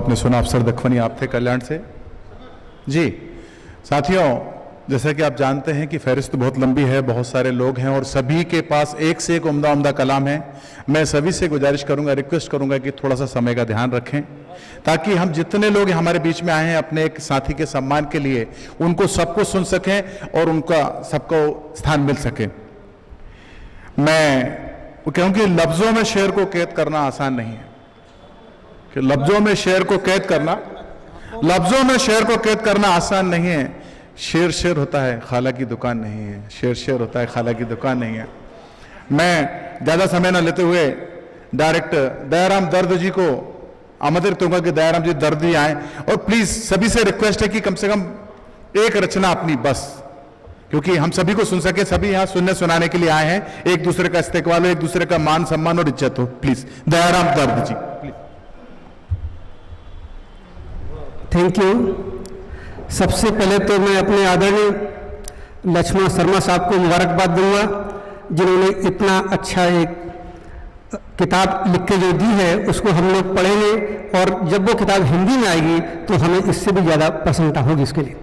आपने सुना अफसर दखवनी आप थे कल्याण से जी। साथियों, जैसा कि आप जानते हैं कि फहरिस्त बहुत लंबी है, बहुत सारे लोग हैं और सभी के पास एक से एक उम्दा उम्दा कलाम है। मैं सभी से गुजारिश करूंगा, रिक्वेस्ट करूंगा कि थोड़ा सा समय का ध्यान रखें ताकि हम जितने लोग हमारे बीच में आए हैं अपने एक साथी के सम्मान के लिए, उनको सबको सुन सकें और उनका सबको स्थान मिल सके। मैं क्योंकि लफ्जों में शेर को कैद करना आसान नहीं है, कि लफ्जों में शेर को कैद करना, लफ्जों में शेर को कैद करना आसान नहीं है। शेर शेर होता है, खाला की दुकान नहीं है। शेर शेर होता है, खाला की दुकान नहीं है। मैं ज्यादा समय न लेते हुए डायरेक्ट दयाराम दर्द जी को आमंत्रित करूंगा कि दयाराम जी दर्द जी आए और प्लीज सभी से रिक्वेस्ट है कि कम से कम एक रचना अपनी बस, क्योंकि हम सभी को सुन सके, सभी यहाँ सुनने सुनाने के लिए आए हैं। एक दूसरे का इस्तेकबाल हो, एक दूसरे का मान सम्मान और इज्जत हो। प्लीज दयाराम दर्द जी प्लीज। Thank you. सबसे पहले तो मैं अपने आदरणीय लक्ष्मण शर्मा साहब को मुबारकबाद दूंगा, जिन्होंने इतना अच्छा एक किताब लिख के जो दी है उसको हम लोग पढ़ेंगे और जब वो किताब हिंदी में आएगी तो हमें इससे भी ज़्यादा प्रसन्नता होगी इसके लिए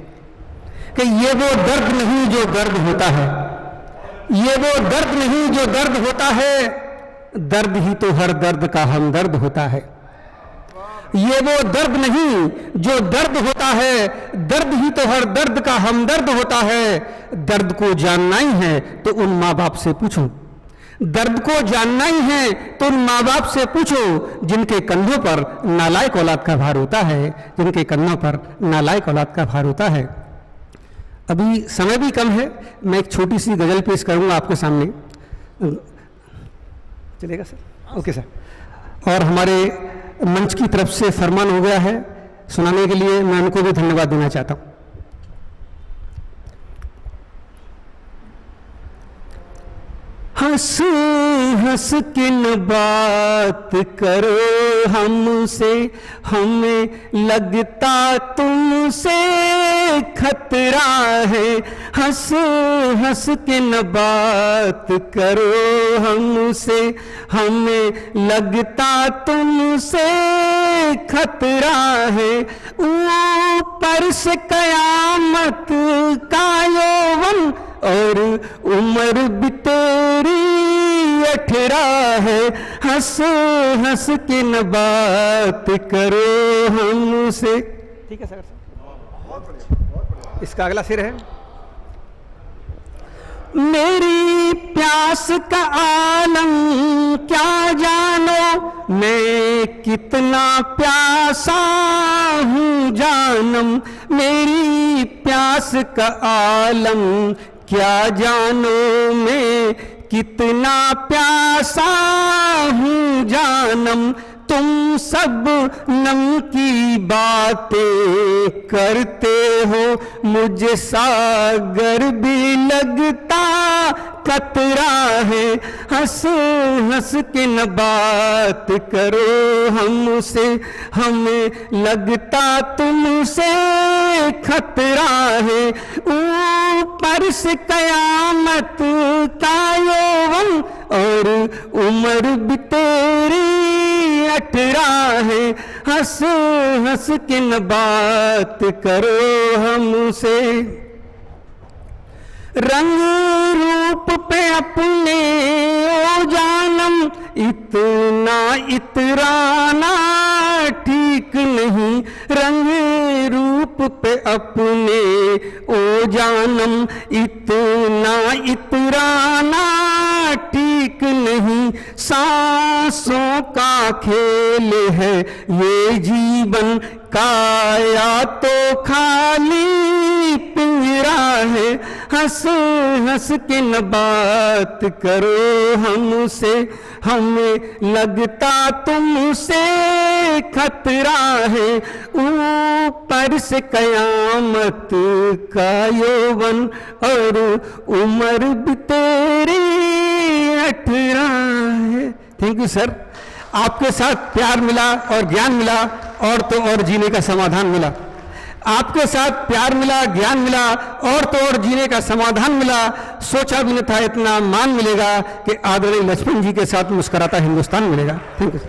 कि ये वो दर्द नहीं जो दर्द होता है, ये वो दर्द नहीं जो दर्द होता है, दर्द ही तो हर दर्द का हमदर्द होता है। ये वो दर्द नहीं जो दर्द होता है, दर्द ही तो हर दर्द का हमदर्द होता है। दर्द को जानना ही है तो उन माँ बाप से पूछो, दर्द को जानना ही है तो उन माँ बाप से पूछो जिनके कंधों पर नालायक औलाद का भार होता है, जिनके कंधों पर नालायक औलाद का भार होता है। अभी समय भी कम है, मैं एक छोटी सी गजल पेश करूंगा आपके सामने। चलेगा सर? Okay sir. और हमारे मंच की तरफ से फरमान हो गया है सुनाने के लिए, मैं उनको भी धन्यवाद देना चाहता हूं। हंस हंस के न बात करो हमसे, हमें लगता तुमसे खतरा है। हंस हंस के न बात करो हमसे, हमें लगता तुमसे खतरा है। ऊपर से कयामत का यौवन और उम्र भी तेरी 18 है। हंस हंस के न बात करो हमसे। ठीक है सर, इसका अगला शेर है। मेरी प्यास का आलम क्या जानो, मैं कितना प्यासा हूँ जानम। मेरी प्यास का आलम क्या जानो, मैं कितना प्यासा हूँ जानम। तुम सब नम की बातें करते हो, मुझे सागर भी लगता कतरा है। हंस हंस के न बात करो हमसे, हमें लगता तुमसे खतरा है। ऊपर से कयामत का यौवन और उम्र भी तेरी 18 है। हंस हंस के न बात करो हमसे। रंग रूप पे अपने ओ जानम इतना इतराना ठीक नहीं। रंग रूप पे अपने ओ जानम इतना इतराना ठीक नहीं। सांसों का खेल है ये जीवन, काया तो खाली पिंजरा है। हंस हंस के न बात करो हमसे, हमें लगता तुमसे खतरा है। ऊपर से कयामत का यौवन और उम्र भी तेरी 18 है। Thank you sir. आपके साथ प्यार मिला और ज्ञान मिला और तो और जीने का समाधान मिला। आपके साथ प्यार मिला, ज्ञान मिला और तो और जीने का समाधान मिला। सोचा भी नहीं था इतना मान मिलेगा कि आदरणीय लक्ष्मण जी के साथ मुस्कुराता हिंदुस्तान मिलेगा। Thank you.